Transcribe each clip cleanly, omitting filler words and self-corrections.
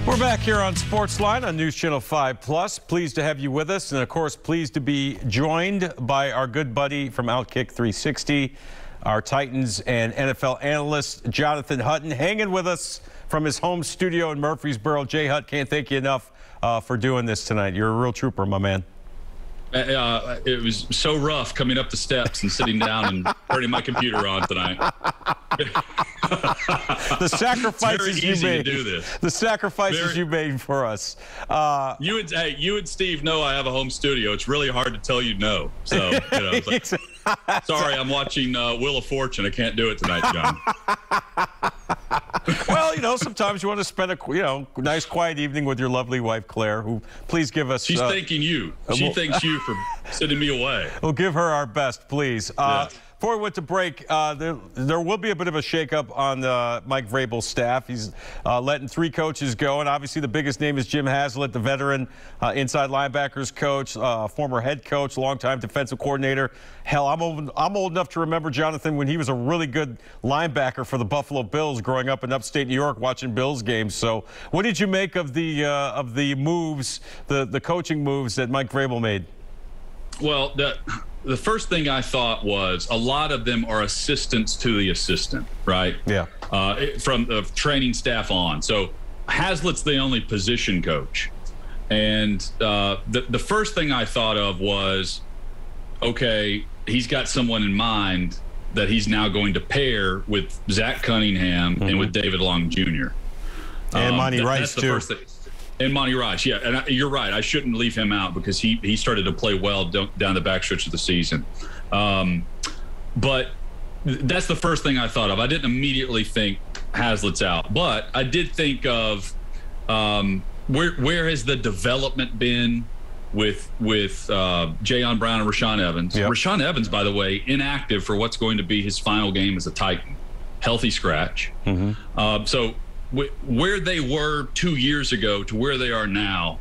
We're back here on SportsLine on News Channel 5+. Pleased to have you with us, and of course, pleased to be joined by our good buddy from Outkick360, our Titans and NFL analyst, Jonathan Hutton, hanging with us from his home studio in Murfreesboro. Jay Hutt, can't thank you enough for doing this tonight. You're a real trooper, my man. It was so rough coming up the steps and sitting down and turning my computer on tonight. The sacrifices you made. To do this. The sacrifices you made for us. You and Steve know I have a home studio. It's really hard to tell you no. So, like, sorry, I'm watching Wheel of Fortune. I can't do it tonight, John. Well, sometimes you want to spend a nice quiet evening with your lovely wife, Claire, who please give us. She's thanking you. She thanks you for sending me away. We'll give her our best, please. Yes. Before we went to break, there will be a bit of a shakeup on Mike Vrabel's staff. He's letting 3 coaches go, and obviously the biggest name is Jim Haslett, the veteran inside linebackers coach, former head coach, longtime defensive coordinator. Hell, I'm old enough to remember Jonathan when he was a really good linebacker for the Buffalo Bills growing up in upstate New York watching Bills games. So what did you make of the moves, the coaching moves that Mike Vrabel made? Well, the first thing I thought was a lot of them are assistants to the assistant, right? Yeah. From the training staff on. So Haslett's the only position coach. And the first thing I thought of was, okay, he's got someone in mind that he's now going to pair with Zach Cunningham and with David Long Jr. And Monty Rice, too. First thing. And Monty Rice, yeah. And you're right. I shouldn't leave him out because he started to play well down the backstretch of the season. But that's the first thing I thought of. I didn't immediately think Haslett's out. But I did think of where has the development been with Jayon Brown and Rashaan Evans. Yep. Rashaan Evans, by the way, inactive for what's going to be his final game as a Titan. Healthy scratch. So where they were 2 years ago to where they are now,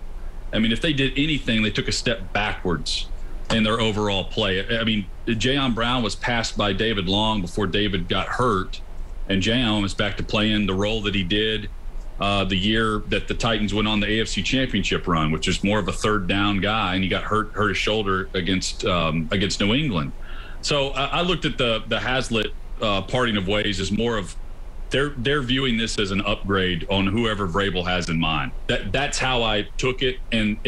I mean, if they did anything, they took a step backwards in their overall play. I mean, Jayon Brown was passed by David Long before David got hurt, and Jayon is back to playing the role that he did the year that the Titans went on the AFC Championship run, which is more of a third down guy, and he got hurt his shoulder against New England. So I looked at the Haslett parting of ways as more of they're viewing this as an upgrade on whoever Vrabel has in mind. That's how I took it, and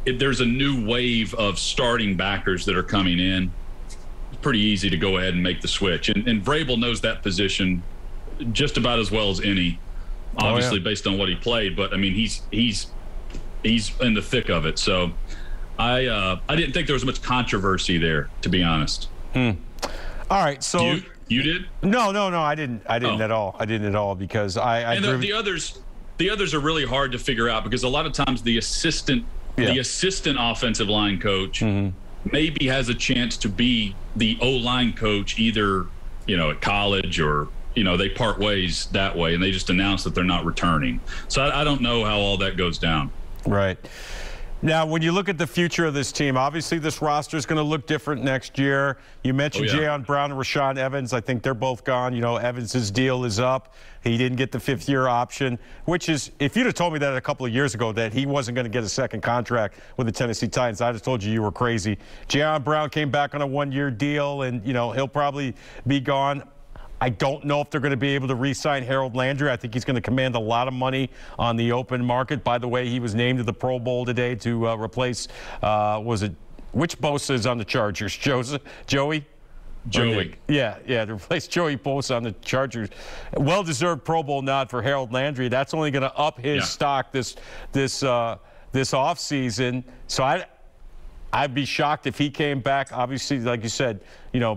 there's a new wave of starting backers that are coming in. It's pretty easy to go ahead and make the switch, and Vrabel knows that position just about as well as any. Obviously, based on what he played, but I mean, he's in the thick of it. So I didn't think there was much controversy there, to be honest. All right, so you did? No, I didn't at all. I didn't at all because I and the others are really hard to figure out because a lot of times the assistant offensive line coach maybe has a chance to be the O-line coach either at college or they part ways that way, and they just announce that they're not returning. So I don't know how all that goes down. Right. Now, when you look at the future of this team, obviously this roster is going to look different next year. You mentioned Jayon Brown and Rashaan Evans. I think they're both gone. Evans' deal is up. He didn't get the 5th-year option, which is, if you'd have told me that a couple of years ago that he wasn't going to get a second contract with the Tennessee Titans, I'd have told you were crazy. Jayon Brown came back on a 1-year deal, and, he'll probably be gone. I don't know if they're going to be able to re-sign Harold Landry. I think he's going to command a lot of money on the open market. By the way, he was named to the Pro Bowl today to replace, which Bosa is on the Chargers? Joey? Joey. Yeah, to replace Joey Bosa on the Chargers. Well-deserved Pro Bowl nod for Harold Landry. That's only going to up his stock this offseason. So I'd be shocked if he came back. Obviously, like you said,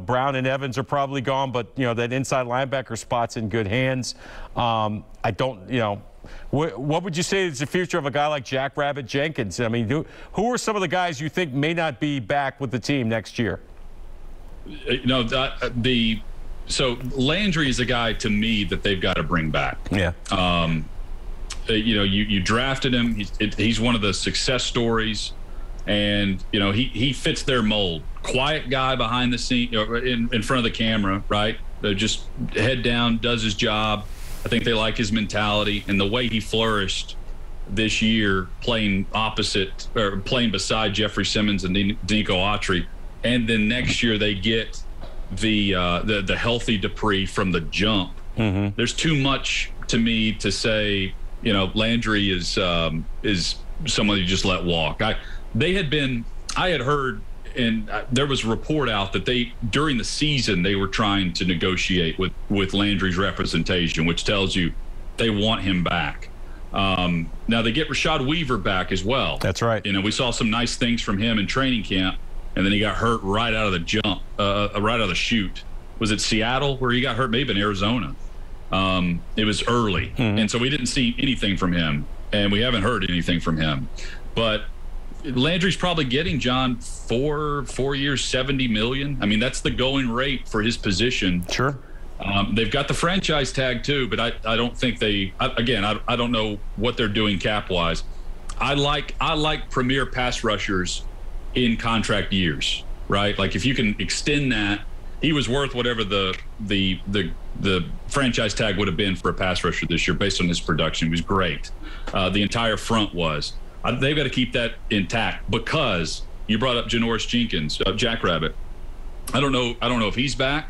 Brown and Evans are probably gone, but, that inside linebacker spot's in good hands. I don't, what would you say is the future of a guy like Jackrabbit Jenkins? I mean, who are some of the guys you think may not be back with the team next year? So Landry is a guy to me that they've got to bring back. Yeah. You drafted him. He's one of the success stories. And, he fits their mold. Quiet guy behind the scene, in front of the camera, right? Just head down, does his job. I think they like his mentality and the way he flourished this year, playing opposite or playing beside Jeffrey Simmons and Nico Autry. And then next year they get the healthy Dupree from the jump. There's too much to me to say, you know, Landry is someone you just let walk. I had heard, and there was a report out that during the season they were trying to negotiate with Landry's representation, which tells you they want him back. Now they get Rashad Weaver back as well. That's right. You know, we saw some nice things from him in training camp, and then he got hurt right out of the jump, right out of the chute. Was it Seattle where he got hurt? Maybe in Arizona. It was early, and so we didn't see anything from him, and we haven't heard anything from him. But Landry's probably getting, John, 4 years, $70 million. I mean, that's the going rate for his position. Sure. They've got the franchise tag too, but I don't think I don't know what they're doing cap wise. I like premier pass rushers in contract years, right? Like if you can extend that, he was worth whatever the franchise tag would have been for a pass rusher this year based on his production. He was great. The entire front was. They've got to keep that intact because you brought up Janoris Jenkins, Jackrabbit. I don't know if he's back.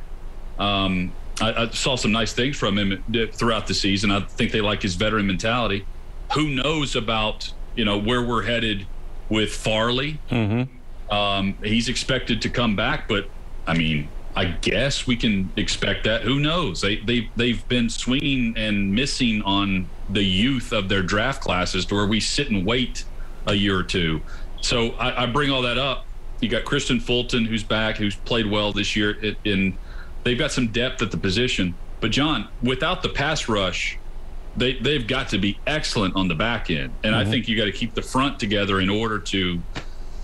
I saw some nice things from him throughout the season. I think they like his veteran mentality. Who knows about, you know, where we're headed with Farley? He's expected to come back, but I mean, I guess we can expect that. Who knows? They've been swinging and missing on the youth of their draft classes to where we sit and wait a year or two. So I bring all that up. You got Kristen Fulton, who's back, who's played well this year. They've got some depth at the position. But, John, without the pass rush, they've got to be excellent on the back end. And I think you got to keep the front together in order to,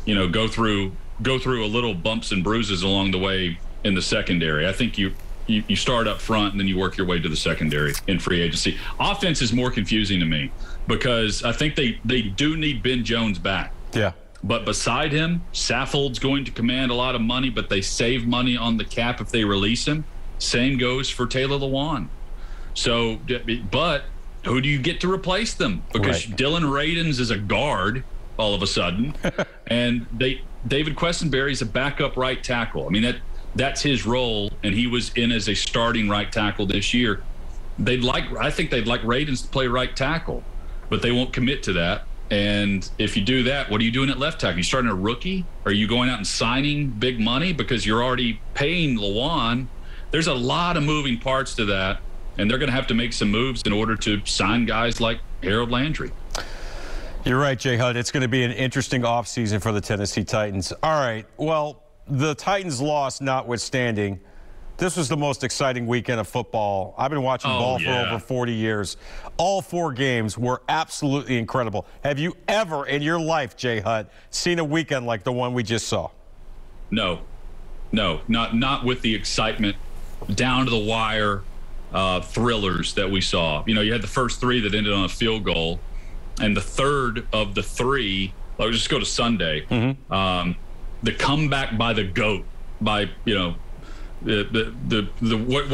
you know, go through a little bumps and bruises along the way in the secondary. I think you start up front and then you work your way to the secondary in free agency. Offense is more confusing to me because I think they do need Ben Jones back. Yeah. But beside him, Saffold's going to command a lot of money, but they save money on the cap if they release him. Same goes for Taylor Lewan. So, but who do you get to replace them? Because Dylan Radins is a guard all of a sudden, and David Questenberry's a backup right tackle. I mean, that's his role, and he was in as a starting right tackle this year. I think they'd like Radins to play right tackle, but they won't commit to that. And if you do that, what are you doing at left tackle? You starting a rookie? Are you going out and signing big money because you're already paying Lewan? There's a lot of moving parts to that, and they're going to have to make some moves in order to sign guys like Harold Landry. You're right, Jay Hutt. It's going to be an interesting offseason for the Tennessee Titans. All right, well, the Titans loss notwithstanding, this was the most exciting weekend of football. I've been watching ball for over 40 years. All 4 games were absolutely incredible. Have you ever in your life, Jay Hutt, seen a weekend like the one we just saw? No, not with the excitement, down to the wire thrillers that we saw. You know, you had the first 3 that ended on a field goal, and the third of the 3, let's just go to Sunday. The comeback by the GOAT, by, you know, what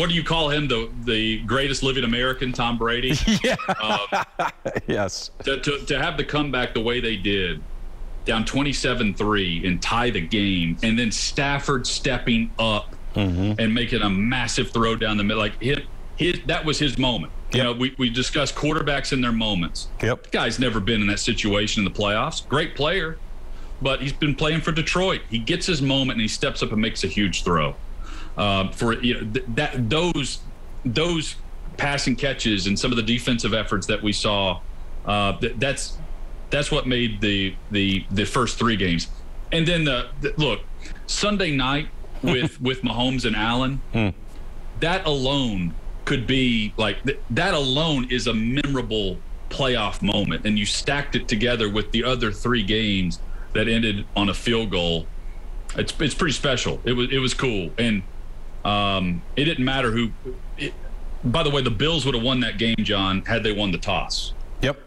do you call him? The greatest living American, Tom Brady. Yeah. Yes. To have the comeback the way they did, down 27-3 and tie the game, and then Stafford stepping up and making a massive throw down the middle, like that was his moment. You know, we discussed quarterbacks in their moments. The guy's never been in that situation in the playoffs. Great player, but he's been playing for Detroit. He gets his moment and he steps up and makes a huge throw. For, you know, those passing catches and some of the defensive efforts that we saw, that's what made the first 3 games. And then look, Sunday night with Mahomes and Allen, that alone could be like, that alone is a memorable playoff moment. And you stacked it together with the other 3 games that ended on a field goal. It's pretty special. It was cool. And it didn't matter who. By the way, the Bills would have won that game, John, had they won the toss.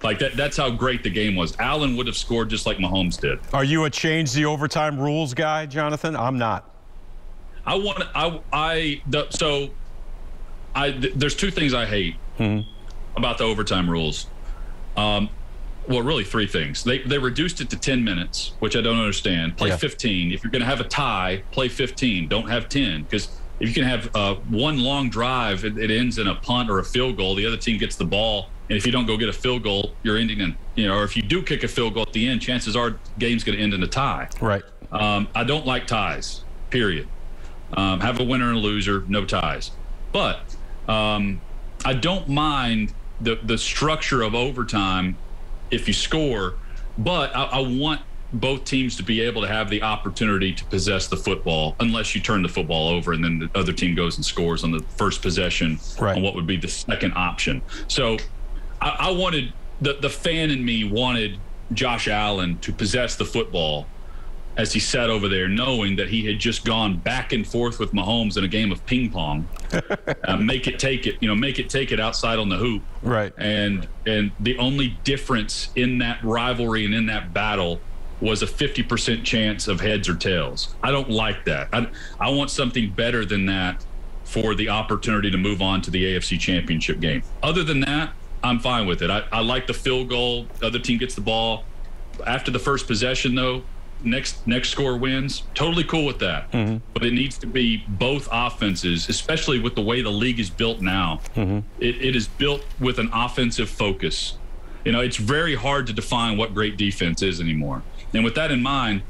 Like that's how great the game was. Allen would have scored just like Mahomes did. Are you a change the overtime rules guy, Jonathan? I'm not. There's 2 things I hate. about the overtime rules. Well, really 3 things. They reduced it to 10 minutes, which I don't understand. Play 15. If you're going to have a tie, play 15. Don't have 10, because if you can have one long drive, it ends in a punt or a field goal. The other team gets the ball, and if you don't go get a field goal, you're ending in, or if you do kick a field goal at the end, chances are the game's going to end in a tie. Right. I don't like ties, period. Have a winner and a loser, no ties. But I don't mind the structure of overtime if you score, but I want both teams to be able to have the opportunity to possess the football, unless you turn the football over and then the other team goes and scores on the first possession on what would be the second option. So I wanted, the fan in me wanted Josh Allen to possess the football as he sat over there, knowing that he had just gone back and forth with Mahomes in a game of ping pong. Make it take it outside on the hoop. Right. And the only difference in that rivalry and in that battle was a 50% chance of heads or tails. I don't like that. I want something better than that for the opportunity to move on to the AFC Championship game. Other than that, I'm fine with it. I like the field goal. The other team gets the ball. After the first possession, though, next score wins. Totally cool with that. Mm-hmm. But it needs to be both offenses, especially with the way the league is built now. Mm-hmm. It is built with an offensive focus. It's very hard to define what great defense is anymore. And with that in mind,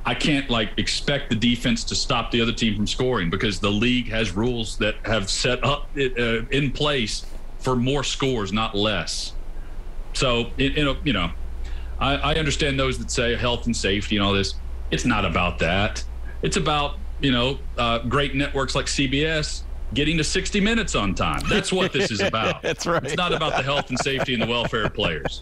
I can't expect the defense to stop the other team from scoring, because the league has rules that have set up in place for more scores, not less. So, I understand those that say health and safety and all this. It's not about that. It's about, great networks like CBS getting to 60 minutes on time. That's what this is about. That's right. It's not about the health and safety and the welfare of players.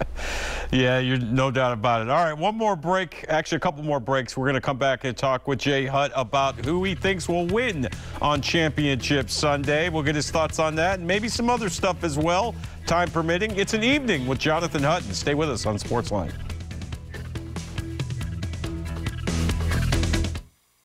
Yeah, you're no doubt about it. All right, one more break. Actually, a couple more breaks. We're going to come back and talk with Jay Hutt about who he thinks will win on Championship Sunday. We'll get his thoughts on that and maybe some other stuff as well, time permitting. It's an evening with Jonathan Hutton. Stay with us on SportsLine.